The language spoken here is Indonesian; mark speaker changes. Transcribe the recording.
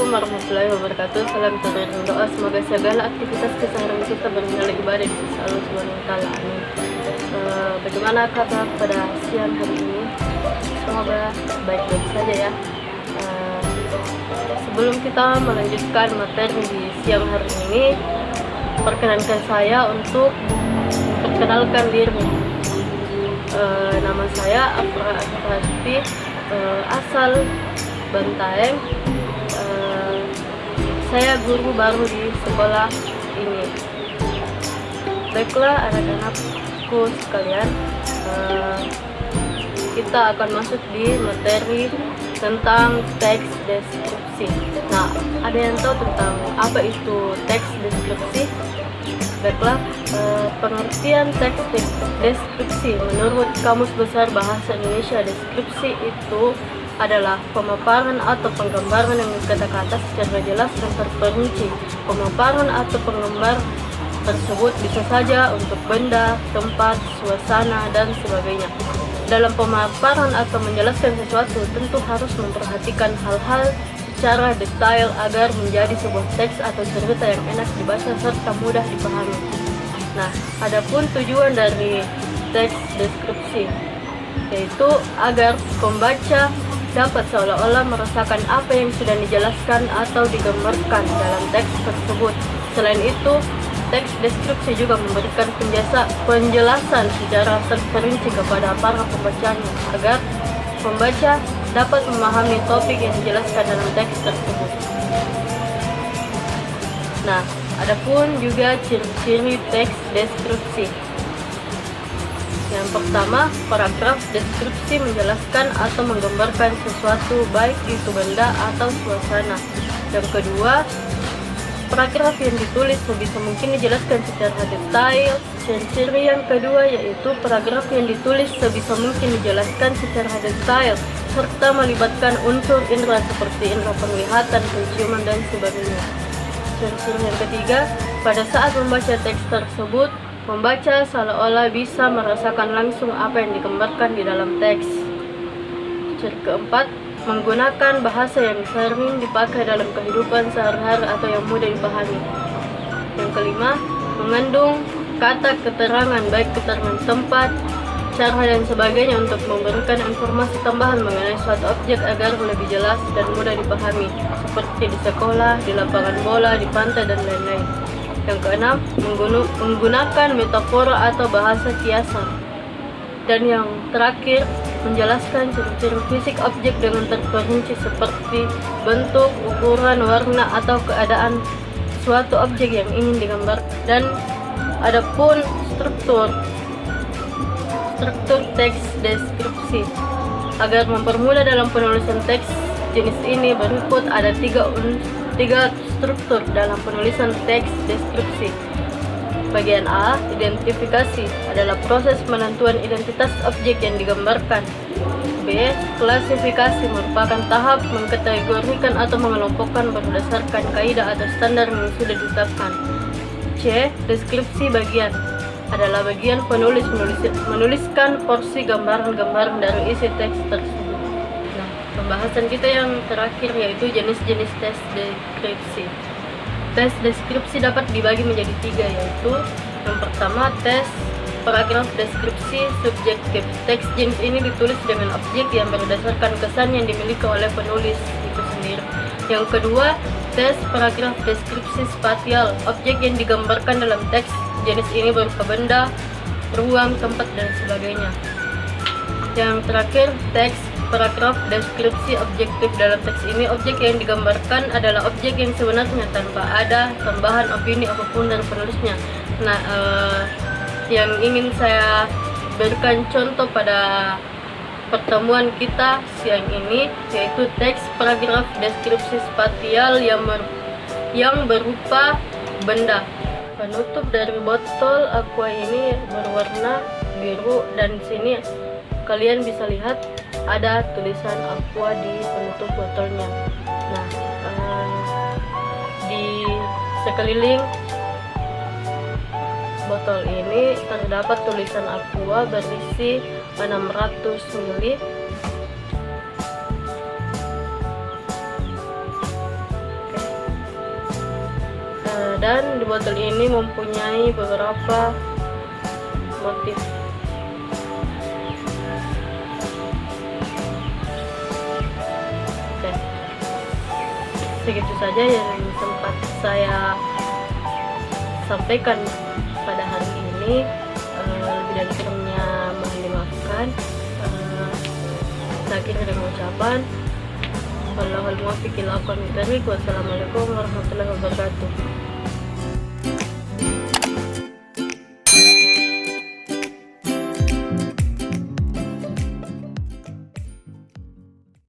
Speaker 1: Assalamualaikum warahmatullahi wabarakatuh. Salam terima doa semoga segala aktivitas keseharian kita bernilai ibadah di sisi Allah Subhanahu wa taala. Amin. Bagaimana kabar pada siang hari ini? Semoga baik-baik saja ya. Sebelum kita melanjutkan materi di siang hari ini, perkenankan saya untuk memperkenalkan diri. Nama saya Afra Asfi, asal Bantaeng. Saya guru baru di sekolah ini. Baiklah anak-anakku sekalian, kita akan masuk di materi tentang teks deskripsi. Nah, ada yang tahu tentang apa itu teks deskripsi? Baiklah, pengertian teks deskripsi menurut Kamus Besar Bahasa Indonesia, deskripsi itu adalah pemaparan atau penggambaran dengan kata-kata secara jelas dan terperinci. Pemaparan atau penggambar tersebut bisa saja untuk benda, tempat, suasana, dan sebagainya. Dalam pemaparan atau menjelaskan sesuatu, tentu harus memperhatikan hal-hal secara detail agar menjadi sebuah teks atau cerita yang enak dibaca serta mudah dipahami. Nah, adapun tujuan dari teks deskripsi yaitu agar pembaca dapat seolah-olah merasakan apa yang sudah dijelaskan atau digambarkan dalam teks tersebut. Selain itu, teks deskripsi juga memberikan penjelasan secara terperinci kepada para pembacanya agar pembaca dapat memahami topik yang dijelaskan dalam teks tersebut. Nah, adapun juga ciri-ciri teks deskripsi. Yang pertama, paragraf deskripsi menjelaskan atau menggambarkan sesuatu baik itu benda atau suasana. Yang kedua, paragraf yang ditulis sebisa mungkin dijelaskan secara detail. Ciri yang kedua yaitu paragraf yang ditulis sebisa mungkin dijelaskan secara detail serta melibatkan unsur indera seperti indera penglihatan, penciuman, dan sebagainya. Ciri yang ketiga, pada saat membaca teks tersebut, membaca seolah-olah bisa merasakan langsung apa yang digambarkan di dalam teks. Ciri keempat, menggunakan bahasa yang sering dipakai dalam kehidupan sehari-hari atau yang mudah dipahami. Yang kelima, mengandung kata keterangan baik keterangan tempat, cara dan sebagainya untuk memberikan informasi tambahan mengenai suatu objek agar lebih jelas dan mudah dipahami, seperti di sekolah, di lapangan bola, di pantai, dan lain-lain. Yang keenam, menggunakan metafora atau bahasa kiasan. Dan yang terakhir, menjelaskan ciri-ciri fisik objek dengan terperinci seperti bentuk, ukuran, warna, atau keadaan suatu objek yang ingin digambar. Dan adapun struktur teks deskripsi. Agar mempermudah dalam penulisan teks jenis ini berikut ada tiga struktur dalam penulisan teks deskripsi. Bagian A, identifikasi, adalah proses penentuan identitas objek yang digambarkan. B, klasifikasi, merupakan tahap mengkategorikan atau mengelompokkan berdasarkan kaidah atau standar yang sudah ditetapkan. C, deskripsi bagian, adalah bagian penulis menuliskan porsi gambaran-gambaran dari isi teks tersebut. Nah, pembahasan kita yang terakhir yaitu jenis-jenis tes deskripsi. Tes deskripsi dapat dibagi menjadi tiga, yaitu yang pertama, tes paragraf deskripsi subjektif. Teks jenis ini ditulis dengan objek yang berdasarkan kesan yang dimiliki oleh penulis itu sendiri. Yang kedua, tes paragraf deskripsi spasial. Objek yang digambarkan dalam teks jenis ini berupa benda, ruang, tempat, dan sebagainya. Yang terakhir, teks paragraf deskripsi objektif. Dalam teks ini, objek yang digambarkan adalah objek yang sebenarnya tanpa ada tambahan opini apapun dari penulisnya. Nah, yang ingin saya berikan contoh pada pertemuan kita siang ini yaitu teks paragraf deskripsi spasial yang berupa benda. Penutup dari botol aqua ini berwarna biru dan di sini kalian bisa lihat ada tulisan aqua di penutup botolnya. Nah, di sekeliling botol ini terdapat tulisan aqua berisi 600 ml Dan di botol ini mempunyai beberapa motif. Oke, segitu saja yang sempat saya sampaikan pada hari ini. Lebih dan kurangnya mohon dimaafkan. Akhir dengan ucapan wallahul muwaffiq ila aqwamit thoriq. Wassalamualaikum warahmatullahi wabarakatuh.